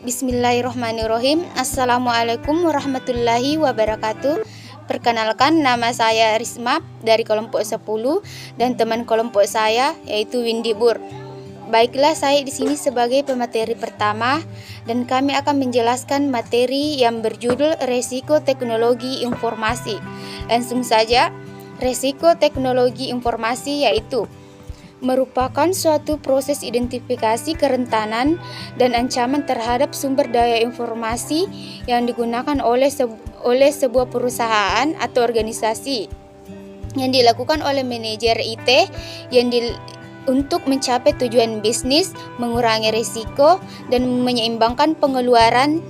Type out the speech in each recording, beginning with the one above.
Bismillahirrahmanirrahim. Assalamualaikum warahmatullahi wabarakatuh. Perkenalkan, nama saya Risma dari kelompok 10 dan teman kelompok saya yaitu Windy Bur. Baiklah, saya di sini sebagai pemateri pertama dan kami akan menjelaskan materi yang berjudul Resiko Teknologi Informasi. Langsung saja, resiko teknologi informasi yaitu merupakan suatu proses identifikasi kerentanan dan ancaman terhadap sumber daya informasi yang digunakan oleh sebuah perusahaan atau organisasi yang dilakukan oleh manajer IT untuk mencapai tujuan bisnis, mengurangi risiko, dan menyeimbangkan pengeluaran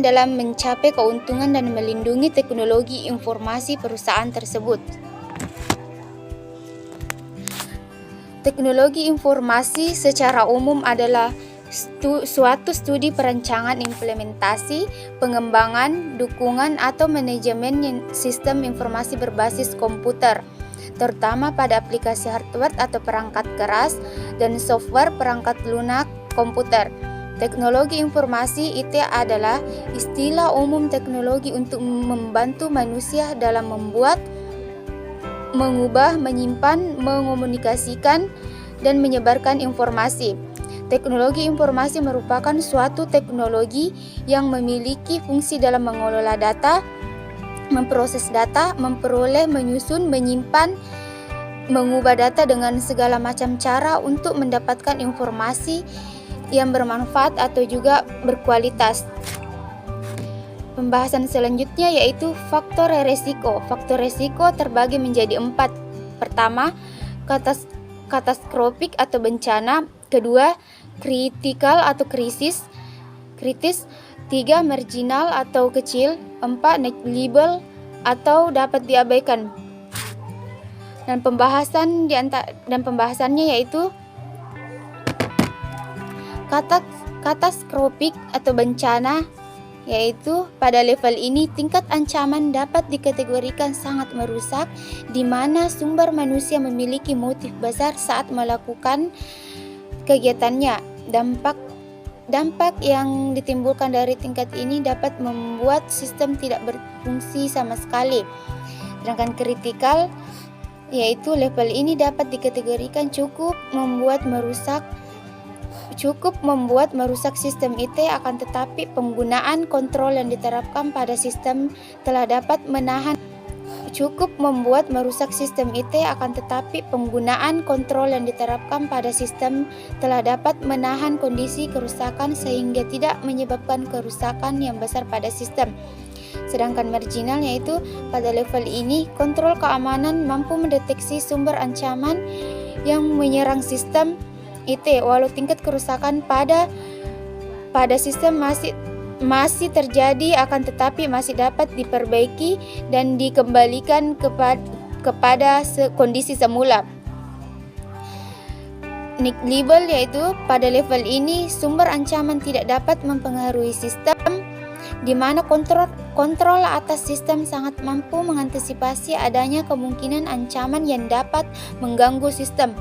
dalam mencapai keuntungan dan melindungi teknologi informasi perusahaan tersebut. Teknologi informasi secara umum adalah suatu studi perancangan, implementasi, pengembangan, dukungan, atau manajemen sistem informasi berbasis komputer, terutama pada aplikasi hardware atau perangkat keras dan software perangkat lunak komputer. Teknologi informasi IT adalah istilah umum teknologi untuk membantu manusia dalam membuat, mengubah, menyimpan, mengomunikasikan, dan menyebarkan informasi. Teknologi informasi merupakan suatu teknologi yang memiliki fungsi dalam mengelola data, memproses data, memperoleh, menyusun, menyimpan, mengubah data dengan segala macam cara untuk mendapatkan informasi yang bermanfaat atau juga berkualitas. Pembahasan selanjutnya yaitu faktor resiko. Faktor resiko terbagi menjadi 4. Pertama, katastrofik atau bencana. Kedua, kritikal atau kritis. 3, marginal atau kecil. 4, negligible atau dapat diabaikan. Dan pembahasannya yaitu katastrofik atau bencana, yaitu pada level ini tingkat ancaman dapat dikategorikan sangat merusak, di mana sumber manusia memiliki motif besar saat melakukan kegiatannya. Dampak yang ditimbulkan dari tingkat ini dapat membuat sistem tidak berfungsi sama sekali. Sedangkan kritikal, yaitu level ini dapat dikategorikan cukup membuat merusak sistem IT, akan tetapi penggunaan kontrol yang diterapkan pada sistem telah dapat menahan kondisi kerusakan sehingga tidak menyebabkan kerusakan yang besar pada sistem. Sedangkan marginal, yaitu pada level ini kontrol keamanan mampu mendeteksi sumber ancaman yang menyerang sistem IT, walau tingkat kerusakan pada sistem masih terjadi, akan tetapi masih dapat diperbaiki dan dikembalikan kepada kondisi semula. Negligible, yaitu pada level ini sumber ancaman tidak dapat mempengaruhi sistem, di mana kontrol atas sistem sangat mampu mengantisipasi adanya kemungkinan ancaman yang dapat mengganggu sistem.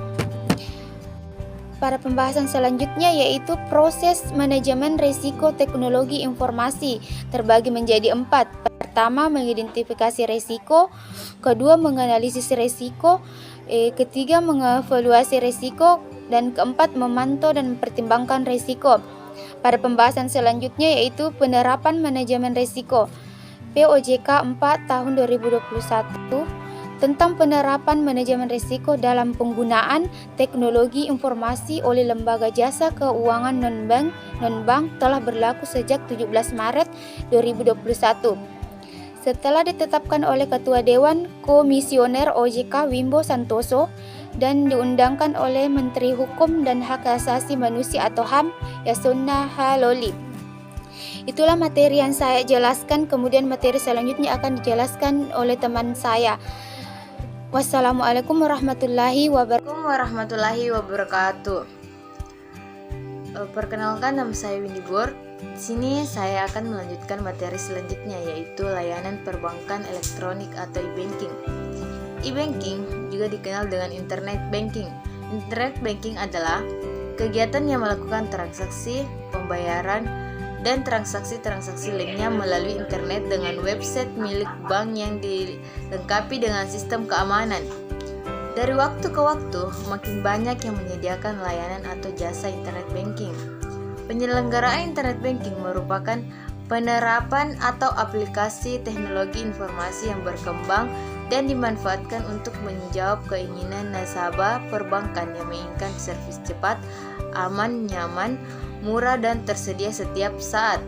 Pada pembahasan selanjutnya yaitu proses manajemen risiko teknologi informasi, terbagi menjadi 4. Pertama, mengidentifikasi risiko. Kedua, menganalisis risiko. Ketiga, mengevaluasi risiko. Dan keempat, memantau dan mempertimbangkan risiko. Pada pembahasan selanjutnya yaitu penerapan manajemen risiko, POJK 4 tahun 2021 tentang penerapan manajemen risiko dalam penggunaan teknologi informasi oleh lembaga jasa keuangan non-bank telah berlaku sejak 17 Maret 2021. Setelah ditetapkan oleh Ketua Dewan Komisioner OJK Wimbo Santoso dan diundangkan oleh Menteri Hukum dan Hak Asasi Manusia atau HAM Yasona Haloli. Itulah materi yang saya jelaskan, kemudian materi selanjutnya akan dijelaskan oleh teman saya. Wassalamualaikum warahmatullahi wabarakatuh. Perkenalkan, nama saya Windy Bur. Di sini saya akan melanjutkan materi selanjutnya, yaitu layanan perbankan elektronik atau e-banking. E-banking juga dikenal dengan internet banking. Internet banking adalah kegiatan yang melakukan transaksi, pembayaran, dan transaksi-transaksi lainnya melalui internet dengan website milik bank yang dilengkapi dengan sistem keamanan. Dari waktu ke waktu, makin banyak yang menyediakan layanan atau jasa internet banking. Penyelenggaraan internet banking merupakan penerapan atau aplikasi teknologi informasi yang berkembang dan dimanfaatkan untuk menjawab keinginan nasabah perbankan yang menginginkan servis cepat, aman, nyaman, murah, dan tersedia setiap saat.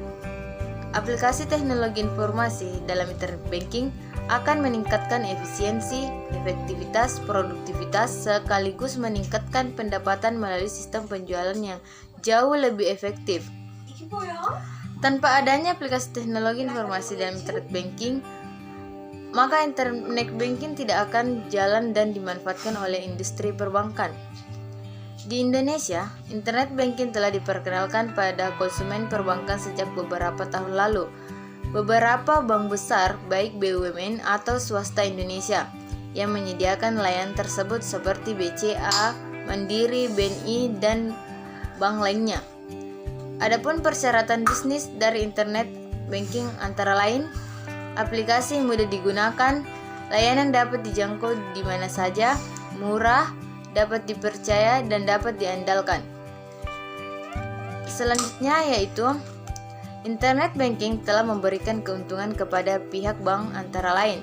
Aplikasi teknologi informasi dalam internet banking akan meningkatkan efisiensi, efektivitas, produktivitas, sekaligus meningkatkan pendapatan melalui sistem penjualan yang jauh lebih efektif. Tanpa adanya aplikasi teknologi informasi dalam internet banking, maka internet banking tidak akan jalan dan dimanfaatkan oleh industri perbankan. Di Indonesia, internet banking telah diperkenalkan pada konsumen perbankan sejak beberapa tahun lalu. Beberapa bank besar, baik BUMN atau swasta Indonesia, yang menyediakan layanan tersebut seperti BCA, Mandiri, BNI, dan bank lainnya. Adapun persyaratan bisnis dari internet banking antara lain, aplikasi yang mudah digunakan, layanan dapat dijangkau di mana saja, murah, dapat dipercaya, dan dapat diandalkan. Selanjutnya yaitu internet banking telah memberikan keuntungan kepada pihak bank antara lain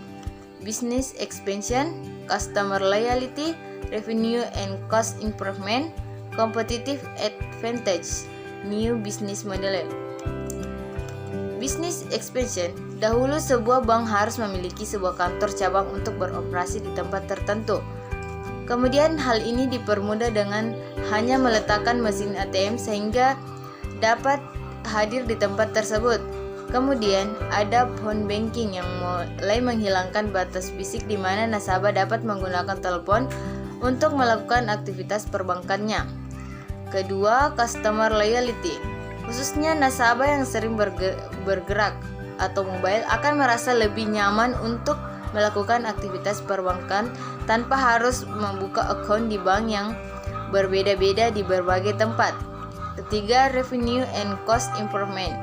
business expansion, customer loyalty, revenue and cost improvement, competitive advantage, new business model. Business expansion. Dahulu sebuah bank harus memiliki sebuah kantor cabang untuk beroperasi di tempat tertentu. Kemudian hal ini dipermudah dengan hanya meletakkan mesin ATM sehingga dapat hadir di tempat tersebut. Kemudian ada phone banking yang mulai menghilangkan batas fisik di mana nasabah dapat menggunakan telepon untuk melakukan aktivitas perbankannya. Kedua, customer loyalty. Khususnya nasabah yang sering bergerak atau mobile akan merasa lebih nyaman untuk melakukan aktivitas perbankan tanpa harus membuka akun di bank yang berbeda-beda di berbagai tempat. Ketiga, revenue and cost improvement.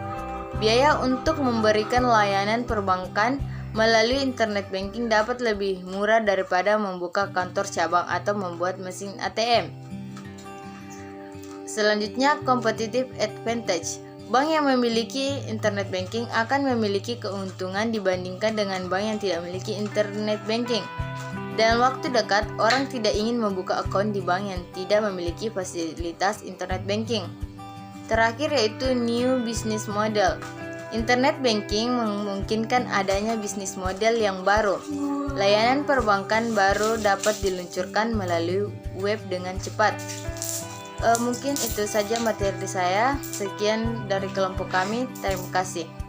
Biaya untuk memberikan layanan perbankan melalui internet banking dapat lebih murah daripada membuka kantor cabang atau membuat mesin ATM. Selanjutnya, competitive advantage. Bank yang memiliki internet banking akan memiliki keuntungan dibandingkan dengan bank yang tidak memiliki internet banking. Dalam waktu dekat, orang tidak ingin membuka akun di bank yang tidak memiliki fasilitas internet banking. Terakhir yaitu new business model. Internet banking memungkinkan adanya bisnis model yang baru. Layanan perbankan baru dapat diluncurkan melalui web dengan cepat. Mungkin itu saja materi saya. Sekian dari kelompok kami. Terima kasih.